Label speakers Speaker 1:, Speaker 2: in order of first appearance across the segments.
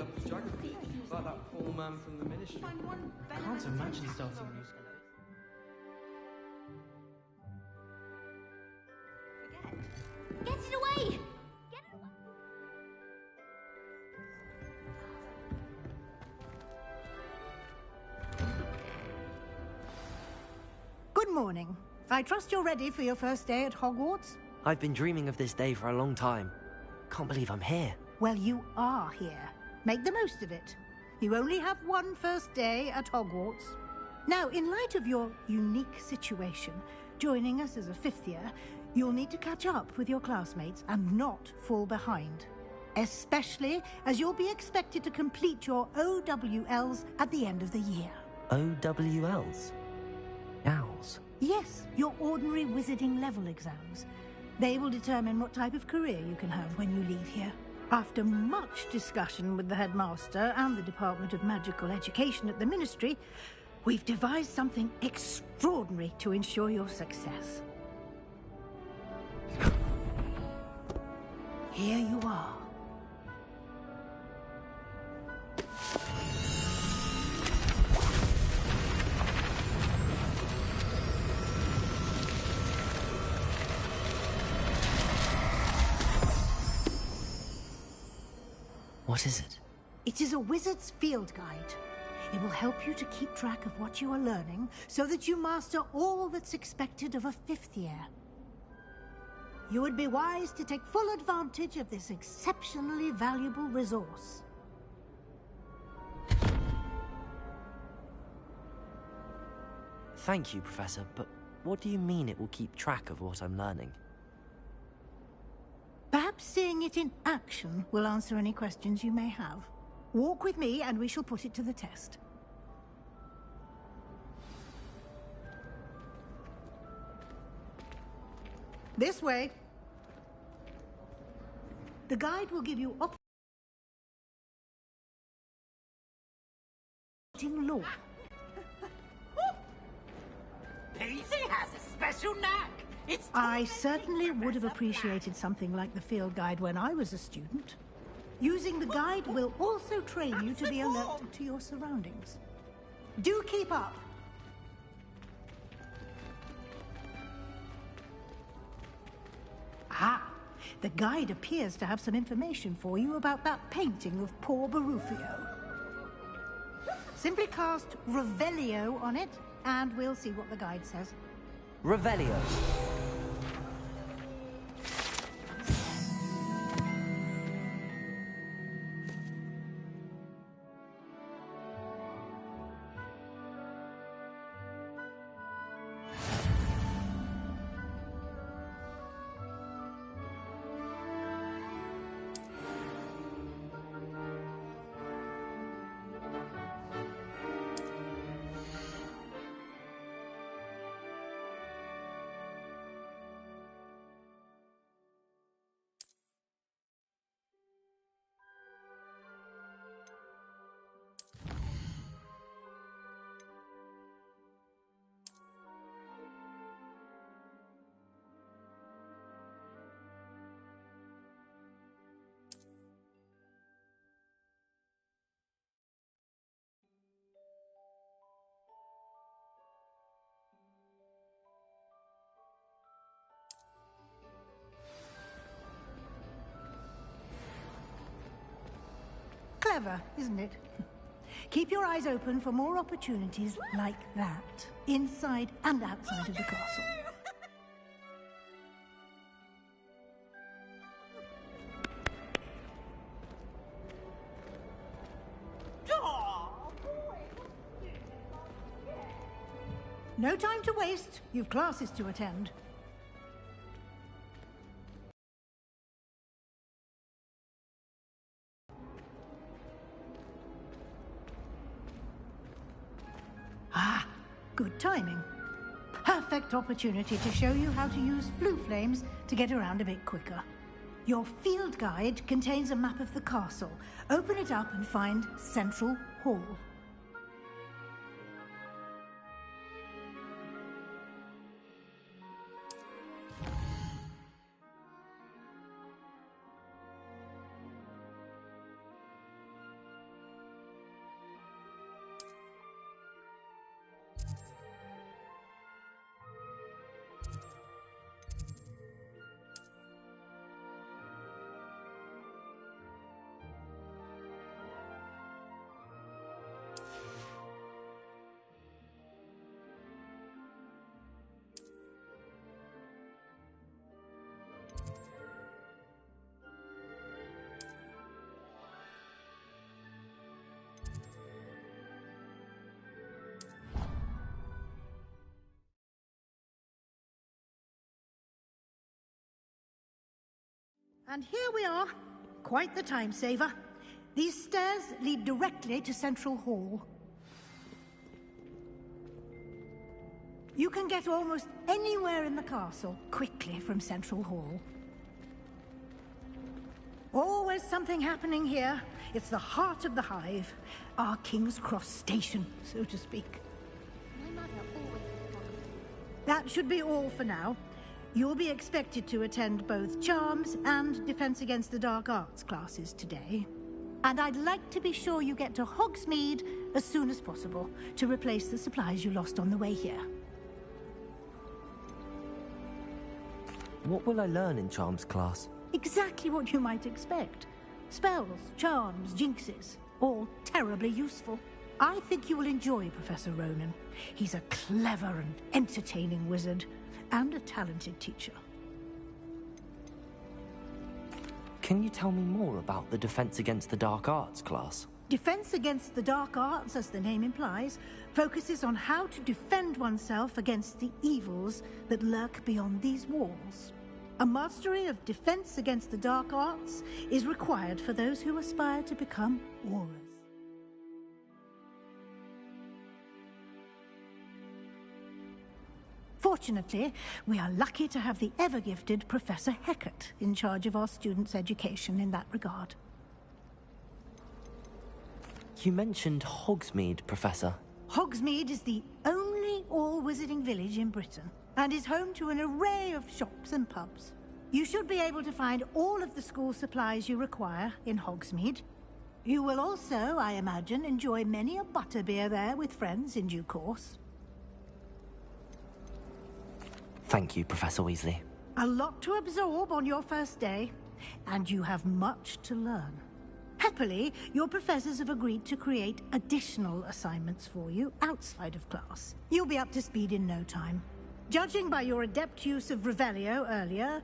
Speaker 1: up his geography, like that poor man from the ministry. I can't imagine starting a new school.
Speaker 2: Get it away! Get it away!
Speaker 3: Good morning. I trust you're ready for your first day at Hogwarts?
Speaker 4: I've been dreaming of this day for a long time. Can't believe I'm here.
Speaker 3: Well, you are here. Make the most of it. You only have one first day at Hogwarts. Now, in light of your unique situation, joining us as a fifth year, you'll need to catch up with your classmates and not fall behind. Especially as you'll be expected to complete your OWLs at the end of the year.
Speaker 4: OWLs? Owls?
Speaker 3: Yes, your ordinary wizarding level exams. They will determine what type of career you can have when you leave here. After much discussion with the headmaster and the Department of Magical Education at the Ministry, we've devised something extraordinary to ensure your success. Here you are.
Speaker 4: What is it?
Speaker 3: It is a wizard's field guide. It will help you to keep track of what you are learning so that you master all that's expected of a fifth year. You would be wise to take full advantage of this exceptionally valuable resource.
Speaker 4: Thank you, Professor, but what do you mean it will keep track of what I'm learning?
Speaker 3: Perhaps seeing it in action will answer any questions you may have. Walk with me and we shall put it to the test. This way. The guide will give you operating law.
Speaker 5: Peasy has a special knack.
Speaker 3: I certainly would have appreciated something like the field guide when I was a student. Using the guide will also train you to be alert to your surroundings. Do keep up. Ah, the guide appears to have some information for you about that painting of poor Barufio. Simply cast Revelio on it, and we'll see what the guide says.
Speaker 4: Revelio.
Speaker 3: Clever, isn't it? Keep your eyes open for more opportunities like that, inside and outside of the castle. No time to waste. You've classes to attend. Ah, good timing. Perfect opportunity to show you how to use flue flames to get around a bit quicker. Your field guide contains a map of the castle. Open it up and find Central Hall. And here we are. Quite the time saver. These stairs lead directly to Central Hall. You can get almost anywhere in the castle quickly from Central Hall. Always something happening here. It's the heart of the hive. Our King's Cross station, so to speak.
Speaker 2: My mother always responds.
Speaker 3: That should be all for now. You'll be expected to attend both Charms and Defense Against the Dark Arts classes today. And I'd like to be sure you get to Hogsmeade as soon as possible to replace the supplies you lost on the way here.
Speaker 4: What will I learn in Charms class?
Speaker 3: Exactly what you might expect. Spells, charms, jinxes, all terribly useful. I think you will enjoy Professor Ronan. He's a clever and entertaining wizard, and a talented teacher.
Speaker 4: Can you tell me more about the Defense Against the Dark Arts class?
Speaker 3: Defense Against the Dark Arts, as the name implies, focuses on how to defend oneself against the evils that lurk beyond these walls. A mastery of Defense Against the Dark Arts is required for those who aspire to become Aurors. Fortunately, we are lucky to have the ever-gifted Professor Hecat in charge of our students' education in that regard.
Speaker 4: You mentioned Hogsmeade, Professor.
Speaker 3: Hogsmeade is the only all-wizarding village in Britain, and is home to an array of shops and pubs. You should be able to find all of the school supplies you require in Hogsmeade. You will also, I imagine, enjoy many a butterbeer there with friends in due course.
Speaker 4: Thank you, Professor Weasley.
Speaker 3: A lot to absorb on your first day, and you have much to learn. Happily, your professors have agreed to create additional assignments for you outside of class. You'll be up to speed in no time. Judging by your adept use of Revelio earlier,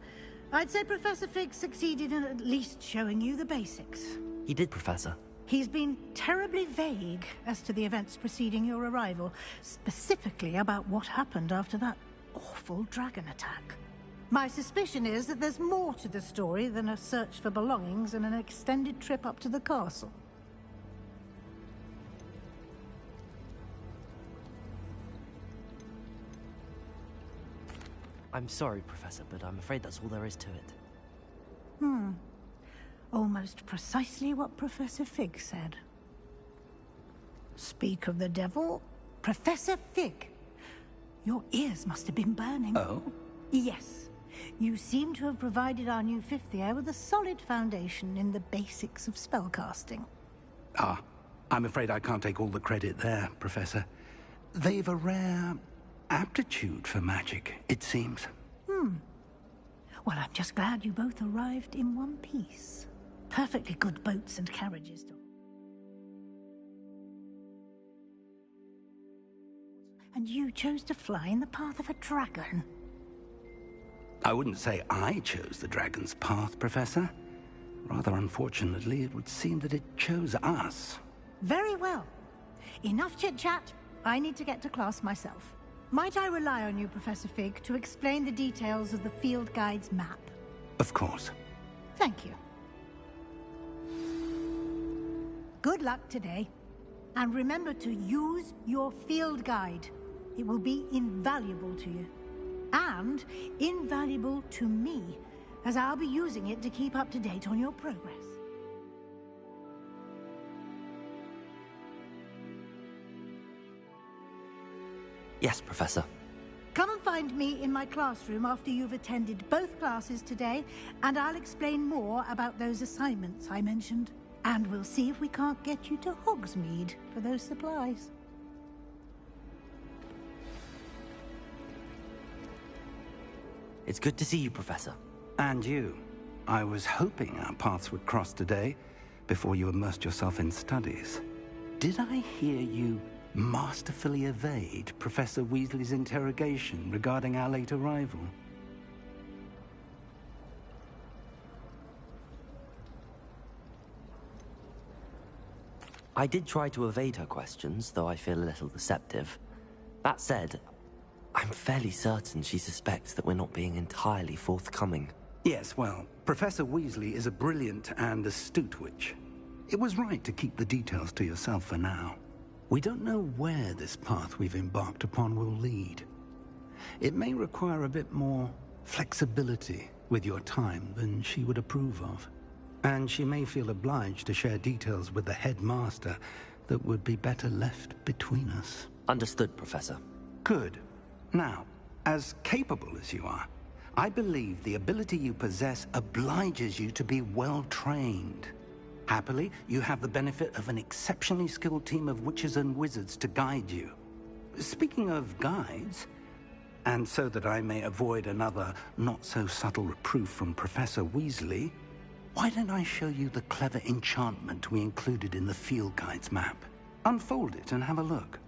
Speaker 3: I'd say Professor Fig succeeded in at least showing you the basics.
Speaker 4: He did, Professor.
Speaker 3: He's been terribly vague as to the events preceding your arrival, specifically about what happened after that awful dragon attack. My suspicion is that there's more to the story than a search for belongings and an extended trip up to the castle.
Speaker 4: I'm sorry, Professor, but I'm afraid that's all there is to it.
Speaker 3: Almost precisely what Professor Fig said. Speak of the devil, Professor Fig. Your ears must have been burning.
Speaker 6: Oh?
Speaker 3: Yes. You seem to have provided our new fifth year with a solid foundation in the basics of spellcasting.
Speaker 6: Ah, I'm afraid I can't take all the credit there, Professor. They've a rare aptitude for magic, it seems.
Speaker 3: Well, I'm just glad you both arrived in one piece. Perfectly good boats and carriages. And you chose to fly in the path of a dragon.
Speaker 6: I wouldn't say I chose the dragon's path, Professor. Rather unfortunately, it would seem that it chose us.
Speaker 3: Very well. Enough chit-chat. I need to get to class myself. Might I rely on you, Professor Fig, to explain the details of the field guide's map?
Speaker 6: Of course.
Speaker 3: Thank you. Good luck today. And remember to use your field guide. It will be invaluable to you. And invaluable to me, as I'll be using it to keep up to date on your progress.
Speaker 4: Yes, Professor.
Speaker 3: Come and find me in my classroom after you've attended both classes today, and I'll explain more about those assignments I mentioned. And we'll see if we can't get you to Hogsmeade for those supplies.
Speaker 4: It's good to see you, Professor.
Speaker 6: And you. I was hoping our paths would cross today, before you immersed yourself in studies. Did I hear you masterfully evade Professor Weasley's interrogation regarding our late arrival?
Speaker 4: I did try to evade her questions, though I feel a little deceptive. That said, I'm fairly certain she suspects that we're not being entirely forthcoming.
Speaker 6: Yes, well, Professor Weasley is a brilliant and astute witch. It was right to keep the details to yourself for now. We don't know where this path we've embarked upon will lead. It may require a bit more flexibility with your time than she would approve of. And she may feel obliged to share details with the headmaster that would be better left between us.
Speaker 4: Understood, Professor.
Speaker 6: Good. Now, as capable as you are, I believe the ability you possess obliges you to be well-trained. Happily, you have the benefit of an exceptionally skilled team of witches and wizards to guide you. Speaking of guides, and so that I may avoid another not-so-subtle reproof from Professor Weasley, why don't I show you the clever enchantment we included in the field guide's map? Unfold it and have a look.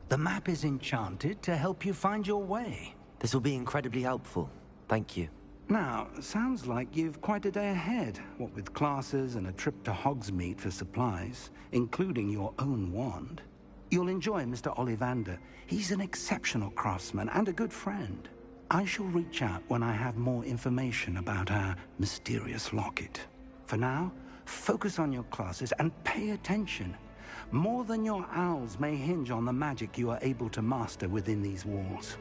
Speaker 6: The map is enchanted to help you find your way.
Speaker 4: This will be incredibly helpful. Thank you.
Speaker 6: Now, sounds like you've quite a day ahead, what with classes and a trip to Hogsmeade for supplies, including your own wand. You'll enjoy Mr. Ollivander. He's an exceptional craftsman and a good friend. I shall reach out when I have more information about our mysterious locket. For now, focus on your classes and pay attention. More than your owls may hinge on the magic you are able to master within these walls.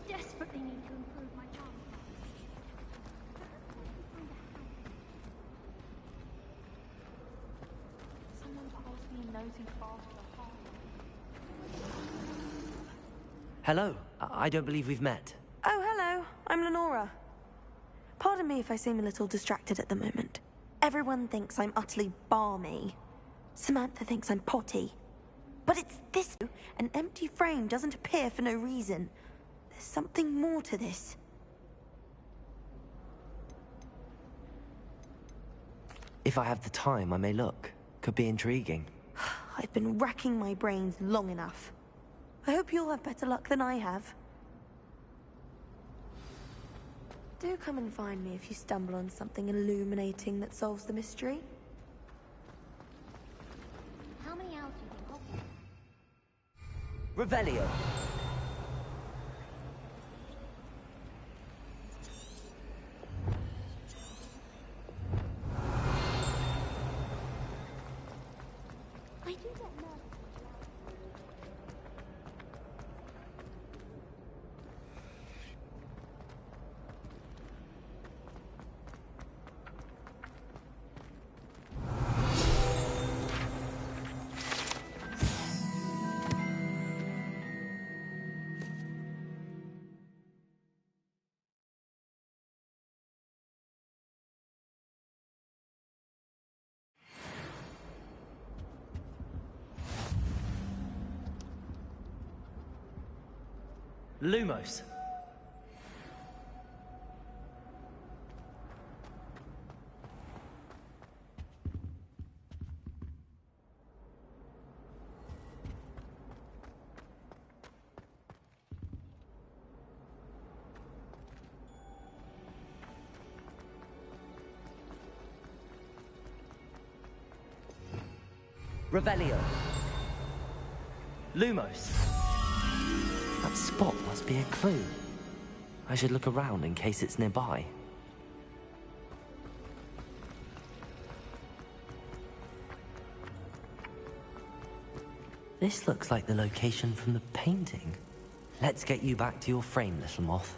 Speaker 2: Desperately need to improve my job. Someone passed me a nosy fast.
Speaker 4: Hello. I don't believe we've met.
Speaker 7: Oh, hello. I'm Lenora. Pardon me if I seem a little distracted at the moment. Everyone thinks I'm utterly balmy. Samantha thinks I'm potty. But it's this. An empty frame doesn't appear for no reason. There's something more to this.
Speaker 4: If I have the time, I may look. Could be intriguing.
Speaker 7: I've been racking my brains long enough. I hope you'll have better luck than I have. Do come and find me if you stumble on something illuminating that solves the mystery.
Speaker 2: How many hours do you think?
Speaker 4: Revelio.
Speaker 2: I do not know.
Speaker 4: Lumos. Revelio. Lumos. That spot must be a clue. I should look around in case it's nearby. This looks like the location from the painting. Let's get you back to your frame, little moth.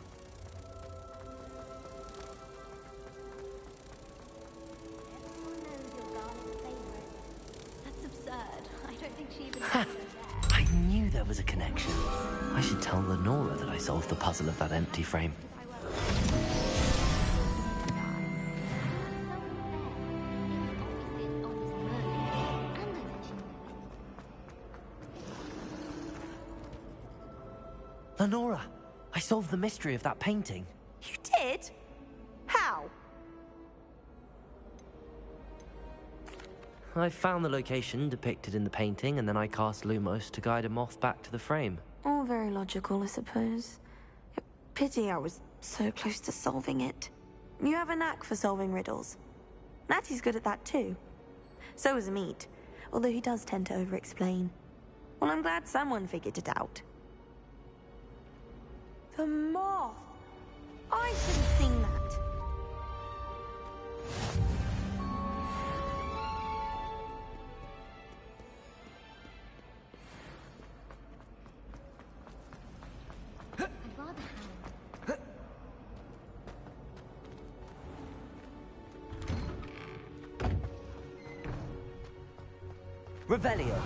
Speaker 2: Everyone knows you're Garlet's favorite. That's absurd. I don't think she even
Speaker 4: Ha!
Speaker 2: knows you're there.
Speaker 4: I knew there was a connection. I should tell Lenora that I solved the puzzle of that empty frame. Lenora, I solved the mystery of that painting.
Speaker 7: You did? How?
Speaker 4: I found the location depicted in the painting, and then I cast Lumos to guide a moth back to the frame.
Speaker 7: All very logical, I suppose. Pity I was so close to solving it. You have a knack for solving riddles. Natty's good at that too. So is Amit, although he does tend to over-explain. Well, I'm glad someone figured it out. The moth! I should have seen that.
Speaker 2: I'd rather have.
Speaker 4: Revelio.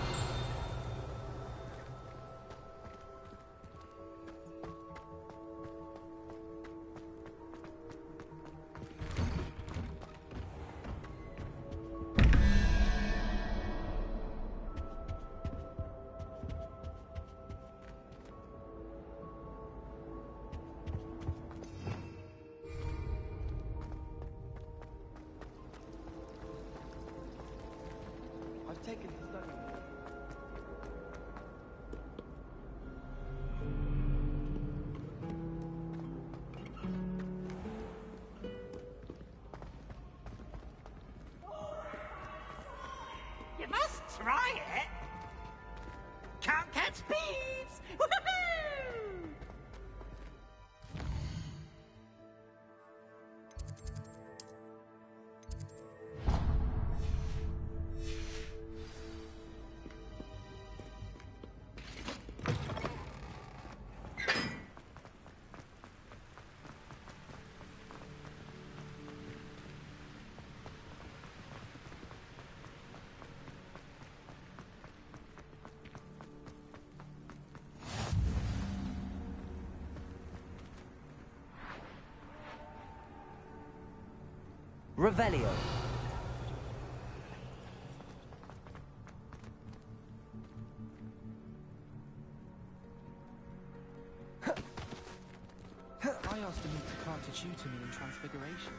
Speaker 1: I've taken his study.
Speaker 5: You must try it. Can't catch bees. Woohoo!
Speaker 4: Revelio.
Speaker 1: I asked him to come to tutor me in Transfiguration.